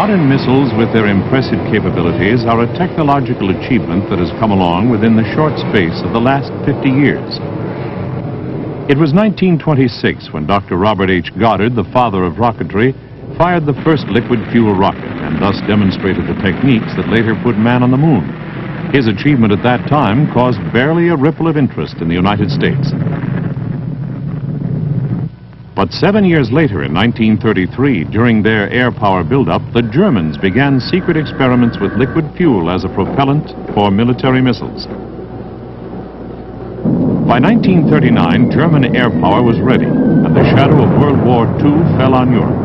Modern missiles with their impressive capabilities are a technological achievement that has come along within the short space of the last 50 years. It was 1926 when Dr. Robert H. Goddard, the father of rocketry, fired the first liquid fuel rocket and thus demonstrated the techniques that later put man on the moon. His achievement at that time caused barely a ripple of interest in the United States. But 7 years later, in 1933, during their air power buildup, the Germans began secret experiments with liquid fuel as a propellant for military missiles. By 1939, German air power was ready, and the shadow of World War II fell on Europe.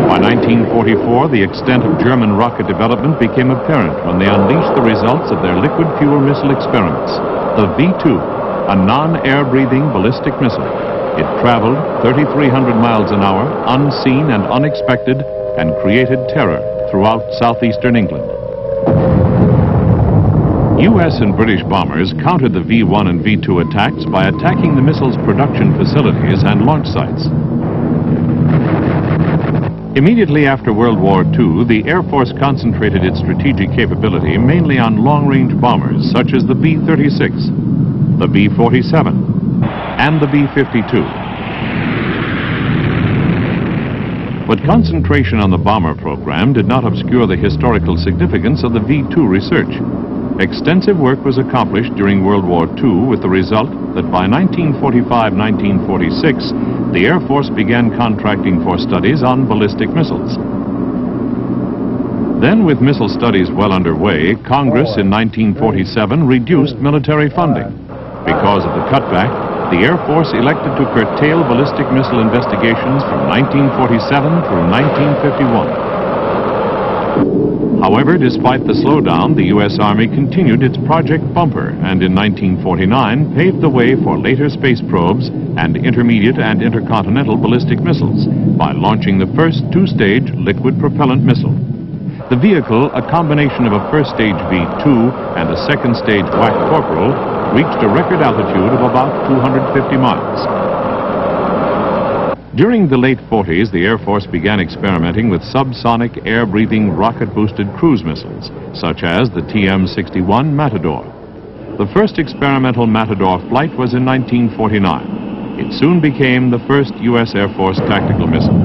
By 1944, the extent of German rocket development became apparent when they unleashed the results of their liquid fuel missile experiments, the V-2, a non-air-breathing ballistic missile. It traveled 3,300 miles an hour, unseen and unexpected, and created terror throughout southeastern England. U.S. and British bombers countered the V-1 and V-2 attacks by attacking the missile's production facilities and launch sites. Immediately after World War II, the Air Force concentrated its strategic capability mainly on long-range bombers such as the B-36, the B-47, and the B-52. But concentration on the bomber program did not obscure the historical significance of the V-2 research. Extensive work was accomplished during World War II with the result that by 1945-1946, the Air Force began contracting for studies on ballistic missiles. Then, with missile studies well underway, Congress in 1947 reduced military funding. Because of the cutback, the Air Force elected to curtail ballistic missile investigations from 1947 through 1951. However, despite the slowdown, the U.S. Army continued its Project Bumper and in 1949 paved the way for later space probes and intermediate and intercontinental ballistic missiles by launching the first two-stage liquid propellant missile. The vehicle, a combination of a first-stage V-2 and a second-stage Whack Corporal, reached a record altitude of about 250 miles. During the late 40s, the Air Force began experimenting with subsonic air-breathing rocket-boosted cruise missiles, such as the TM-61 Matador. The first experimental Matador flight was in 1949. It soon became the first U.S. Air Force tactical missile.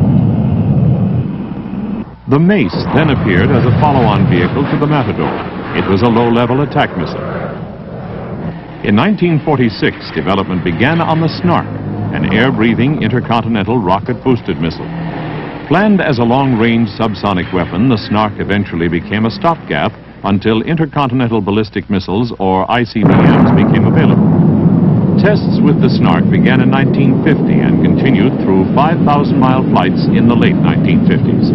The Mace then appeared as a follow-on vehicle to the Matador. It was a low-level attack missile. In 1946, development began on the Snark, an air-breathing intercontinental rocket-boosted missile. Planned as a long-range subsonic weapon, the Snark eventually became a stopgap until intercontinental ballistic missiles, or ICBMs, became available. Tests with the Snark began in 1950 and continued through 5,000-mile flights in the late 1950s.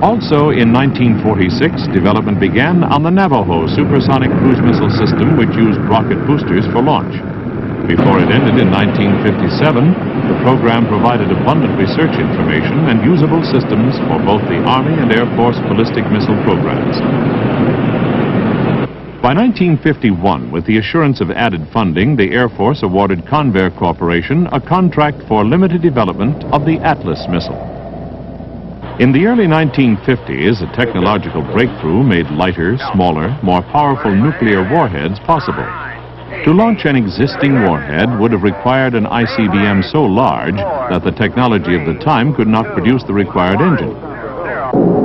Also in 1946, development began on the Navajo supersonic cruise missile system, which used rocket boosters for launch. Before it ended in 1957, the program provided abundant research information and usable systems for both the Army and Air Force ballistic missile programs. By 1951, with the assurance of added funding, the Air Force awarded Convair Corporation a contract for limited development of the Atlas missile. In the early 1950s, a technological breakthrough made lighter, smaller, more powerful nuclear warheads possible. To launch an existing warhead would have required an ICBM so large that the technology of the time could not produce the required engine.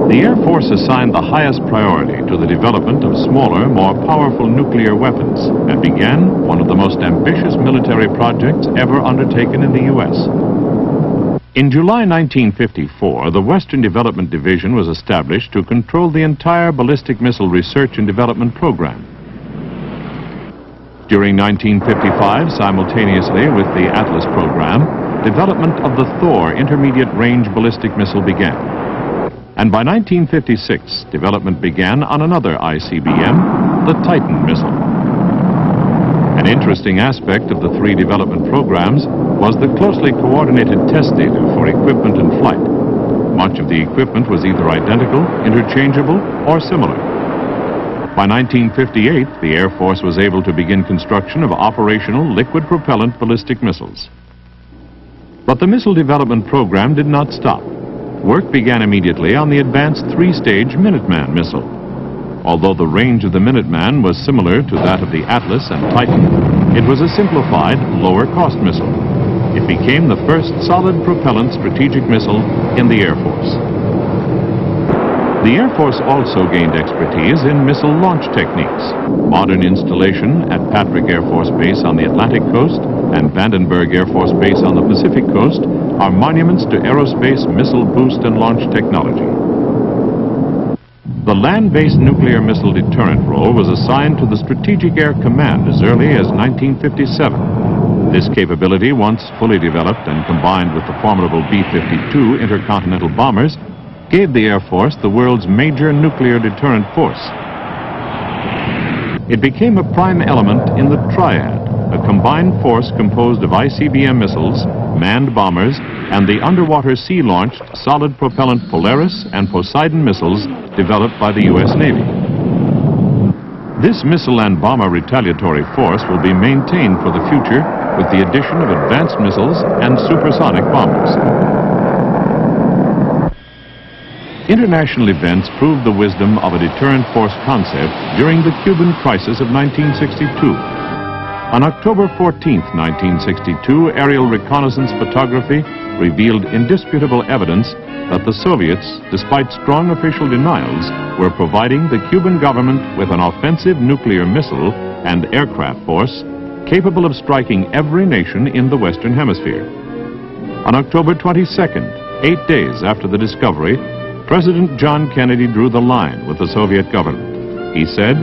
The Air Force assigned the highest priority to the development of smaller, more powerful nuclear weapons and began one of the most ambitious military projects ever undertaken in the U.S. In July 1954, the Western Development Division was established to control the entire ballistic missile research and development program. During 1955, simultaneously with the Atlas program, development of the Thor intermediate-range ballistic missile began. And by 1956, development began on another ICBM, the Titan missile. An interesting aspect of the three development programs was the closely coordinated test data for equipment and flight. Much of the equipment was either identical, interchangeable, or similar. By 1958, the Air Force was able to begin construction of operational liquid propellant ballistic missiles. But the missile development program did not stop. Work began immediately on the advanced three-stage Minuteman missile. Although the range of the Minuteman was similar to that of the Atlas and Titan, it was a simplified, lower-cost missile. It became the first solid propellant strategic missile in the Air Force. The Air Force also gained expertise in missile launch techniques. Modern installation at Patrick Air Force Base on the Atlantic coast and Vandenberg Air Force Base on the Pacific coast are monuments to aerospace missile boost and launch technology. The land-based nuclear missile deterrent role was assigned to the Strategic Air Command as early as 1957. This capability, once fully developed and combined with the formidable B-52 intercontinental bombers, gave the Air Force the world's major nuclear deterrent force. It became a prime element in the Triad, a combined force composed of ICBM missiles, manned bombers, and the underwater sea-launched solid propellant Polaris and Poseidon missiles developed by the U.S. Navy. This missile and bomber retaliatory force will be maintained for the future with the addition of advanced missiles and supersonic bombers. International events proved the wisdom of a deterrent force concept during the Cuban crisis of 1962. On October 14, 1962, aerial reconnaissance photography revealed indisputable evidence that the Soviets, despite strong official denials, were providing the Cuban government with an offensive nuclear missile and aircraft force capable of striking every nation in the Western Hemisphere. On October 22nd, 8 days after the discovery, President John Kennedy drew the line with the Soviet government. He said,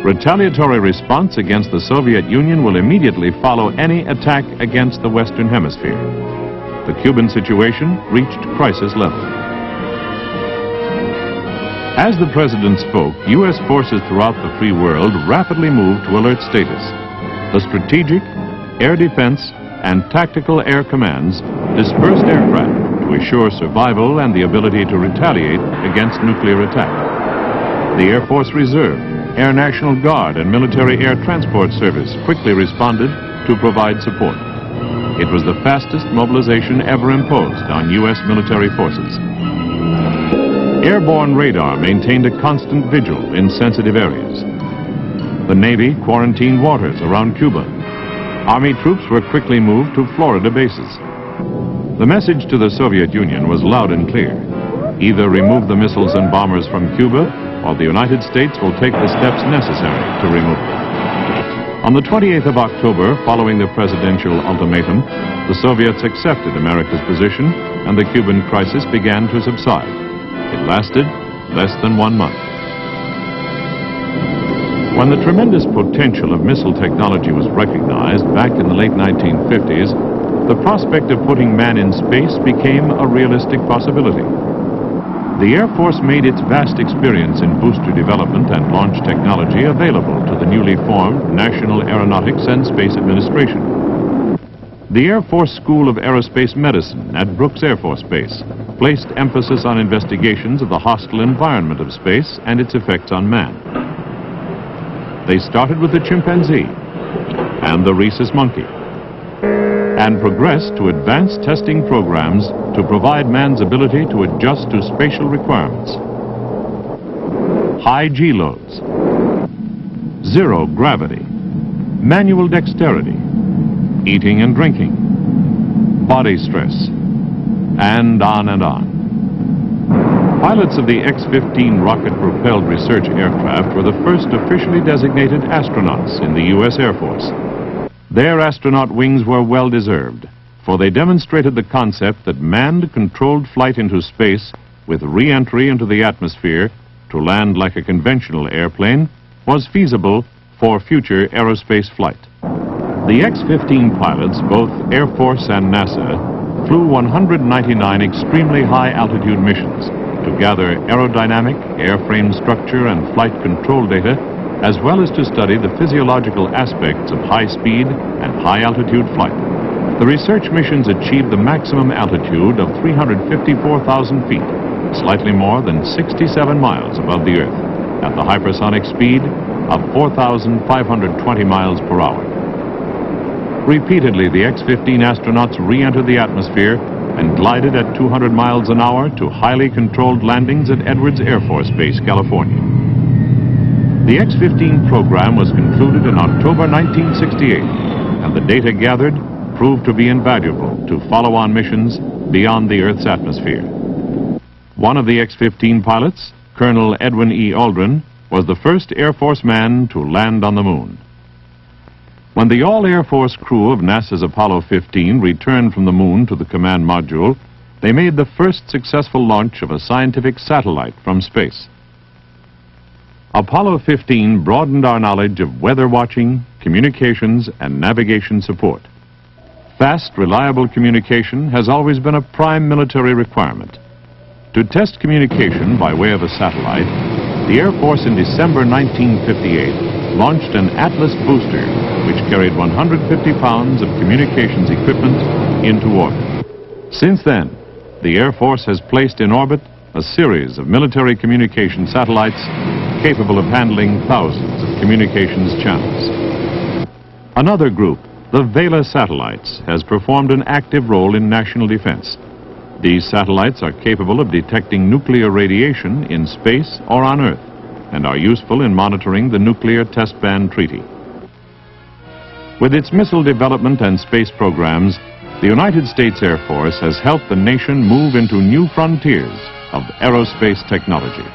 "Retaliatory response against the Soviet Union will immediately follow any attack against the Western Hemisphere." The Cuban situation reached crisis level. As the president spoke, U.S. forces throughout the free world rapidly moved to alert status. The strategic, air defense, and tactical air commands dispersed aircraft to assure survival and the ability to retaliate against nuclear attack. The Air Force Reserve, Air National Guard, and Military Air Transport Service quickly responded to provide support. It was the fastest mobilization ever imposed on U.S. military forces. Airborne radar maintained a constant vigil in sensitive areas. The Navy quarantined waters around Cuba. Army troops were quickly moved to Florida bases. The message to the Soviet Union was loud and clear. Either remove the missiles and bombers from Cuba, or the United States will take the steps necessary to remove them. On the 28th of October, following the presidential ultimatum, the Soviets accepted America's position, and the Cuban crisis began to subside. It lasted less than 1 month. When the tremendous potential of missile technology was recognized back in the late 1950s, the prospect of putting man in space became a realistic possibility. The Air Force made its vast experience in booster development and launch technology available to the newly formed National Aeronautics and Space Administration. The Air Force School of Aerospace Medicine at Brooks Air Force Base placed emphasis on investigations of the hostile environment of space and its effects on man. They started with the chimpanzee and the rhesus monkey, and progressed to advanced testing programs to provide man's ability to adjust to spatial requirements. High G loads, zero gravity, manual dexterity, eating and drinking, body stress, and on and on. Pilots of the X-15 rocket-propelled research aircraft were the first officially designated astronauts in the U.S. Air Force. Their astronaut wings were well-deserved, for they demonstrated the concept that manned controlled flight into space with re-entry into the atmosphere to land like a conventional airplane was feasible for future aerospace flight. The X-15 pilots, both Air Force and NASA, flew 199 extremely high-altitude missions to gather aerodynamic, airframe structure, and flight control data, as well as to study the physiological aspects of high-speed and high-altitude flight. The research missions achieved the maximum altitude of 354,000 feet, slightly more than 67 miles above the Earth, at the hypersonic speed of 4,520 miles per hour. Repeatedly, the X-15 astronauts re-entered the atmosphere and glided at 200 miles an hour to highly controlled landings at Edwards Air Force Base, California. The X-15 program was concluded in October 1968, and the data gathered proved to be invaluable to follow-on missions beyond the Earth's atmosphere. One of the X-15 pilots, Colonel Edwin E. Aldrin, was the first Air Force man to land on the moon. When the all-Air Force crew of NASA's Apollo 15 returned from the moon to the command module, they made the first successful launch of a scientific satellite from space. Apollo 15 broadened our knowledge of weather watching, communications, and navigation support. Fast, reliable communication has always been a prime military requirement. To test communication by way of a satellite, the Air Force in December 1958 launched an Atlas booster, which carried 150 pounds of communications equipment into orbit. Since then, the Air Force has placed in orbit a series of military communication satellites capable of handling thousands of communications channels. Another group, the Vela satellites, has performed an active role in national defense. These satellites are capable of detecting nuclear radiation in space or on Earth and are useful in monitoring the Nuclear Test Ban Treaty. With its missile development and space programs, the United States Air Force has helped the nation move into new frontiers of aerospace technology.